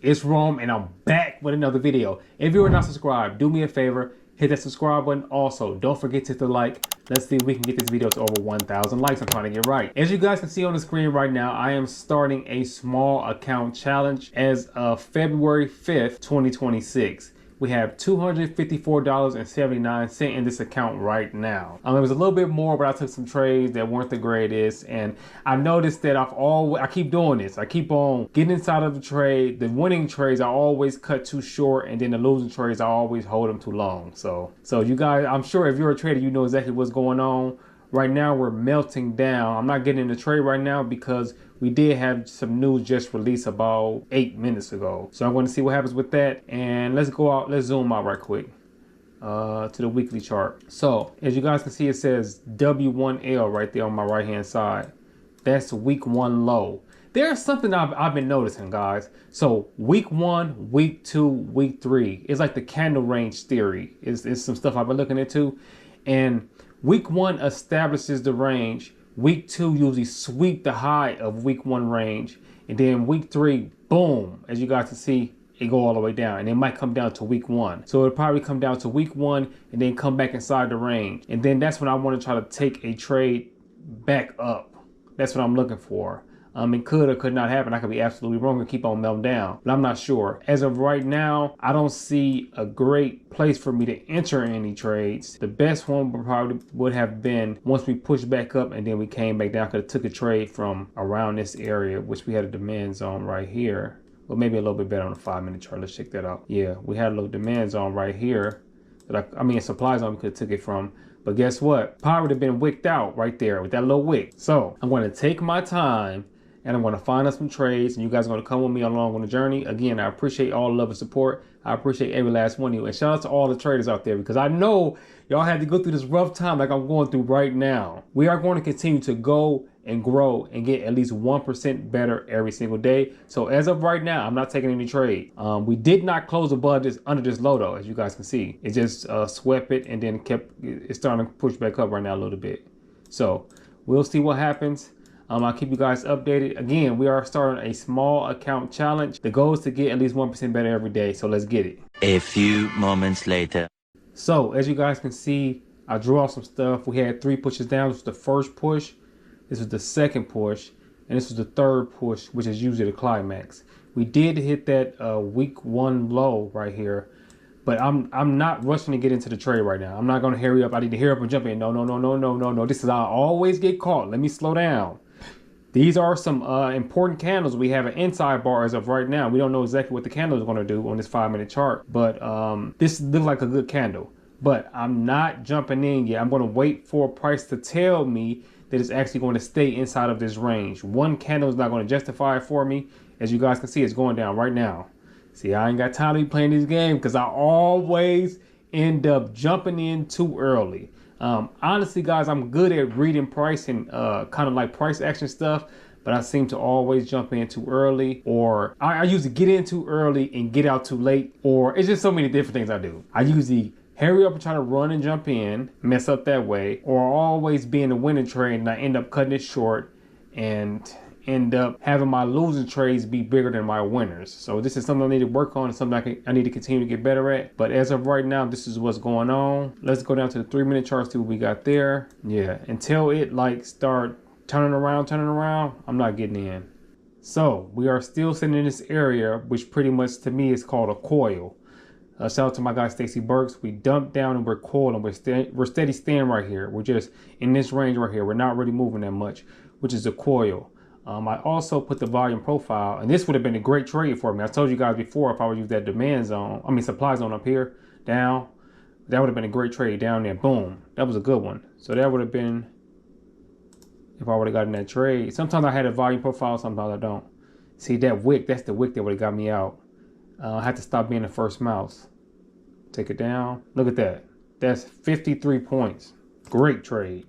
It's Rome and I'm back with another video. If you are not subscribed, do me a favor, hit that subscribe button. Also, don't forget to hit the like. Let's see if we can get this video to over 1,000 likes. I'm trying to get right. As you guys can see on the screen right now, I am starting a small account challenge as of February 5th, 2026. We have $254.79 in this account right now. It was a little bit more, but I took some trades that weren't the greatest, and I noticed that I keep doing this. I keep on getting inside of the trade. The winning trades I always cut too short, and then the losing trades I always hold them too long. So you guys, I'm sure if you're a trader, you know exactly what's going on. Right now we're melting down. I'm not getting in the trade right now because we did have some news just released about 8 minutes ago. So I'm going to see what happens with that. And let's go out, let's zoom out right quick to the weekly chart. So as you guys can see, it says W1L right there on my right hand side. That's week one low. There's something I've been noticing, guys. So week one, week two, week three, it's like the candle range theory. It's some stuff I've been looking into. And week one establishes the range. Week two usually sweep the high of week one range. And then week three, boom, as you guys can see, it go all the way down. And it might come down to week one. So it'll probably come down to week one and then come back inside the range. And then that's when I want to try to take a trade back up. That's what I'm looking for. It could or could not happen. I could be absolutely wrong and keep on melting down, but I'm not sure. As of right now, I don't see a great place for me to enter any trades. The best one probably would have been once we pushed back up and then we came back down. Could have took a trade from around this area, which we had a demand zone right here. Well, maybe a little bit better on the 5-minute chart. Let's check that out. Yeah, we had a little demand zone right here. That I mean, a supply zone we could have took it from. But guess what? Power would have been wicked out right there with that little wick. So I'm going to take my time and I'm going to find us some trades, and you guys are going to come with me along on the journey. Again, I appreciate all the love and support. I appreciate every last one of you. And shout out to all the traders out there, because I know y'all had to go through this rough time like I'm going through right now. We are going to continue to go and grow and get at least 1% better every single day. So as of right now, I'm not taking any trade. We did not close above this, under this low though, as you guys can see. It just swept it and then it's starting to push back up right now a little bit. So we'll see what happens. I'll keep you guys updated. Again, we are starting a small account challenge. The goal is to get at least 1% better every day. So let's get it. A few moments later. So as you guys can see, I drew off some stuff. We had 3 pushes down. This was the first push. This was the second push. And this was the third push, which is usually the climax. We did hit that week one low right here. But I'm not rushing to get into the trade right now. I'm not going to hurry up. I need to hurry up and jump in. No. This is how I always get caught. Let me slow down. These are some important candles. We have an inside bar as of right now. We don't know exactly what the candle is going to do on this 5-minute chart, but this looks like a good candle. But I'm not jumping in yet. I'm going to wait for a price to tell me that it's actually going to stay inside of this range. One candle is not going to justify it for me. As you guys can see, it's going down right now. See, I ain't got time to be playing this game because I always end up jumping in too early. Honestly, guys, I'm good at reading price and kind of like price action stuff, but I seem to always jump in too early, or I usually get in too early and get out too late, or it's just so many different things I do. I usually hurry up and try to run and jump in, mess up that way, or always be in the winning trade and I end up cutting it short and end up having my losing trades be bigger than my winners. So this is something I need to work on and something I need to continue to get better at. But as of right now, this is what's going on. Let's go down to the 3-minute chart, see what we got there. Yeah, until it like start turning around, I'm not getting in. So we are still sitting in this area, which pretty much to me is called a coil. Shout out to my guy Stacy Burks. We dumped down and we're coiling. We're steady staying right here. We're just in this range right here. We're not really moving that much, which is a coil. I also put the volume profile, and this would have been a great trade for me. I told you guys before, if I would use that demand zone, supply zone up here, down, that would have been a great trade down there. Boom. That was a good one. So that would have been, if I would have gotten that trade. Sometimes I had a volume profile, sometimes I don't. See that wick, that's the wick that would have got me out. I had to stop being the first mouse. Take it down. Look at that. That's 53 points. Great trade.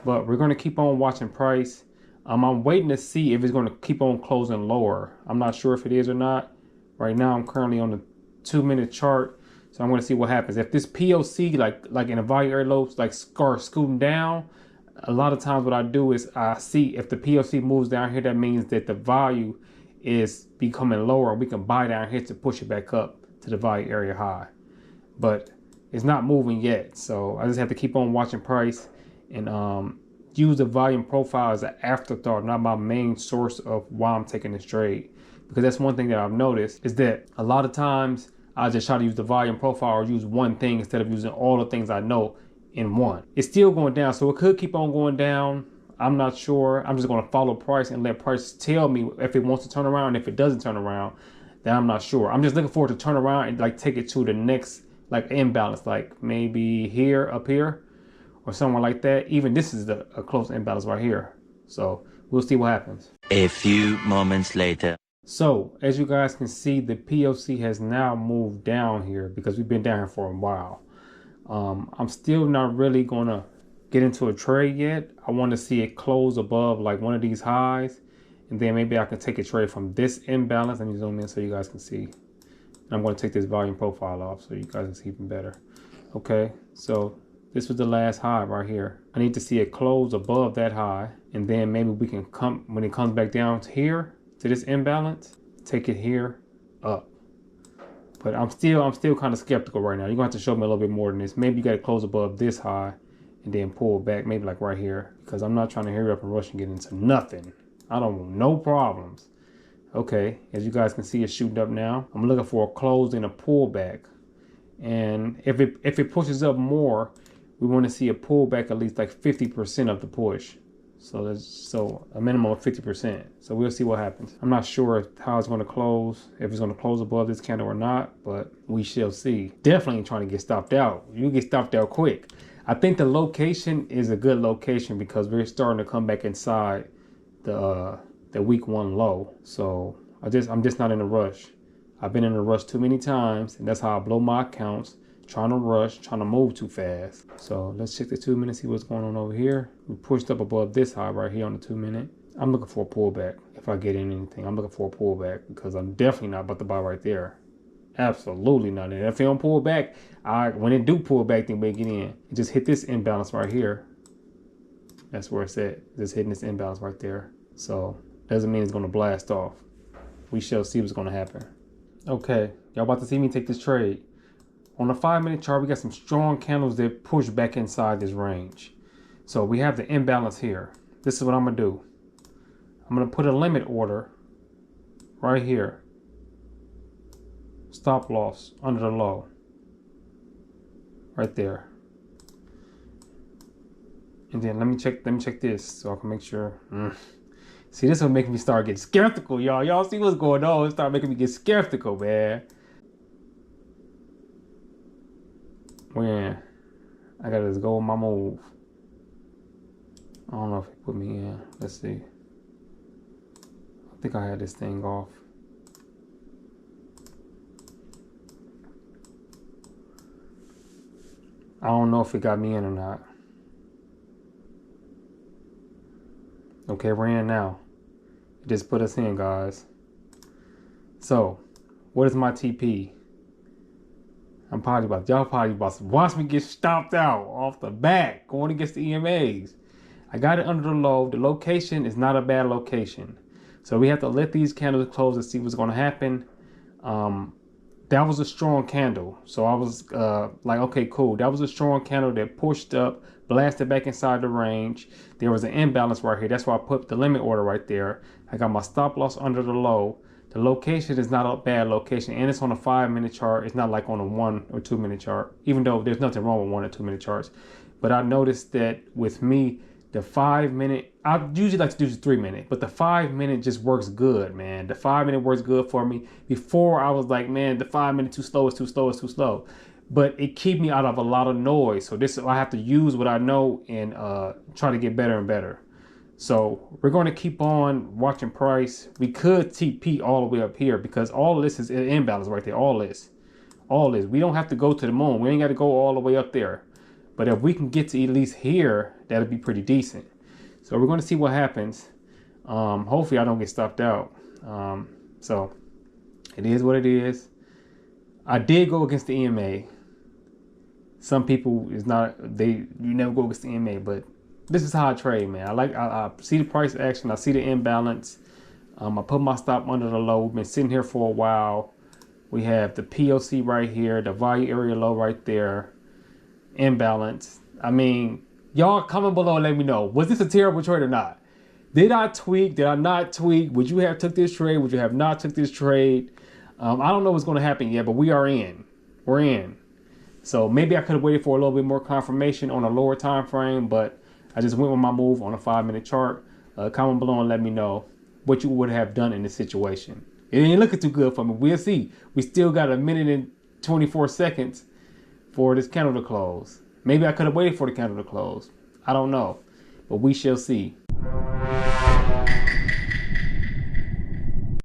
But we're going to keep on watching price. I'm waiting to see if it's going to keep on closing lower. I'm not sure if it is or not. Right now, I'm currently on the 2-minute chart. So I'm going to see what happens. If this POC, like in a value area low, like starts scooting down, a lot of times what I do is I see if the POC moves down here, that means that the value is becoming lower, and we can buy down here to push it back up to the value area high. But it's not moving yet, so I just have to keep on watching price and use the volume profile as an afterthought, not my main source of why I'm taking this trade. Because that's one thing that I've noticed is that a lot of times I just try to use the volume profile or use one thing instead of using all the things I know in one. It's still going down, so it could keep on going down. I'm not sure. I'm just going to follow price and let price tell me if it wants to turn around. If it doesn't turn around, then I'm not sure. I'm just looking forward to turn around and like take it to the next like imbalance, like maybe here, up here, or somewhere like that. Even this is a close imbalance right here. So we'll see what happens. A few moments later. So as you guys can see, the POC has now moved down here because we've been down here for a while. I'm still not really gonna get into a trade yet. I want to see it close above like one of these highs, and then maybe I can take a trade from this imbalance. Let me zoom in so you guys can see. And I'm going to take this volume profile off so you guys can see even better. Okay, so this was the last high right here. I need to see it close above that high, and then maybe we can come, when it comes back down to here to this imbalance, take it here up. But I'm still kind of skeptical right now. You're gonna have to show me a little bit more than this. Maybe you got to close above this high and then pull back, maybe like right here, because I'm not trying to hurry up and rush and get into nothing. I don't want no problems. Okay, as you guys can see, it's shooting up now. I'm looking for a close and a pullback, and if it pushes up more, we want to see a pullback at least like 50% of the push. So a minimum of 50%. So we'll see what happens. I'm not sure how it's going to close, if it's going to close above this candle or not, but we shall see. Definitely ain't trying to get stopped out. You get stopped out quick. I think the location is a good location because we're starting to come back inside the week one low. So I'm just not in a rush. I've been in a rush too many times, and that's how I blow my accounts. Trying to rush, trying to move too fast. So let's check the 2 minute, see what's going on over here. We pushed up above this high right here on the 2 minute. I'm looking for a pullback. If I get in anything, I'm looking for a pullback because I'm definitely not about to buy right there. Absolutely not. And if it don't pull back, when it do pull back, then we get in. It just hit this imbalance right here. That's where it's at. Just hitting this imbalance right there. So doesn't mean it's going to blast off. We shall see what's going to happen. Okay, y'all about to see me take this trade. On the 5 minute chart, we got some strong candles that push back inside this range. So we have the imbalance here. This is what I'm gonna do. I'm gonna put a limit order right here. Stop loss under the low. Right there. And then let me check this so I can make sure. See, this will make me start getting skeptical, y'all. Y'all see what's going on? It start making me get skeptical, man. When I gotta just go with my move. I don't know if he put me in. Let's see. I think I had this thing off. I don't know if it got me in or not. Okay, we're in now. It just put us in, guys. So, what is my TP? Y'all probably about to watch me get stopped out off the back, going against the EMAs. I got it under the low. The location is not a bad location. So we have to let these candles close and see what's going to happen. That was a strong candle. So I was like, okay, cool. That was a strong candle that pushed up, blasted back inside the range. There was an imbalance right here. That's why I put the limit order right there. I got my stop loss under the low. The location is not a bad location, and it's on a 5 minute chart. It's not like on a 1 or 2 minute chart, even though there's nothing wrong with 1 or 2 minute charts. But I noticed that with me, the 5 minute, I usually like to do the 3 minute, but the 5 minute just works good, man. The 5 minute works good for me. Before I was like, man, the 5 minute too slow, it's too slow, it's too slow. But it keeps me out of a lot of noise. So I have to use what I know and try to get better and better. So we're going to keep on watching price. We could TP all the way up here because all of this is an imbalance right there. All this. We don't have to go to the moon. We ain't got to go all the way up there. But if we can get to at least here, that'll be pretty decent. So we're going to see what happens. Hopefully I don't get stopped out. So it is what it is. I did go against the EMA. Some people you never go against the EMA, but this is how I trade, man. I see the price action. I see the imbalance. I put my stop under the low. We've been sitting here for a while. We have the POC right here, the value area low right there, imbalance. I mean, y'all comment below and let me know, was this a terrible trade or not? Did I tweak? Did I not tweak? Would you have took this trade? Would you have not took this trade? I don't know what's going to happen yet, but we are in. We're in. So maybe I could have waited for a little bit more confirmation on a lower time frame, but I just went with my move on a 5-minute chart. Comment below and let me know what you would have done in this situation. It ain't looking too good for me. We'll see. We still got 1 minute and 24 seconds for this candle to close. Maybe I could have waited for the candle to close. I don't know, but we shall see.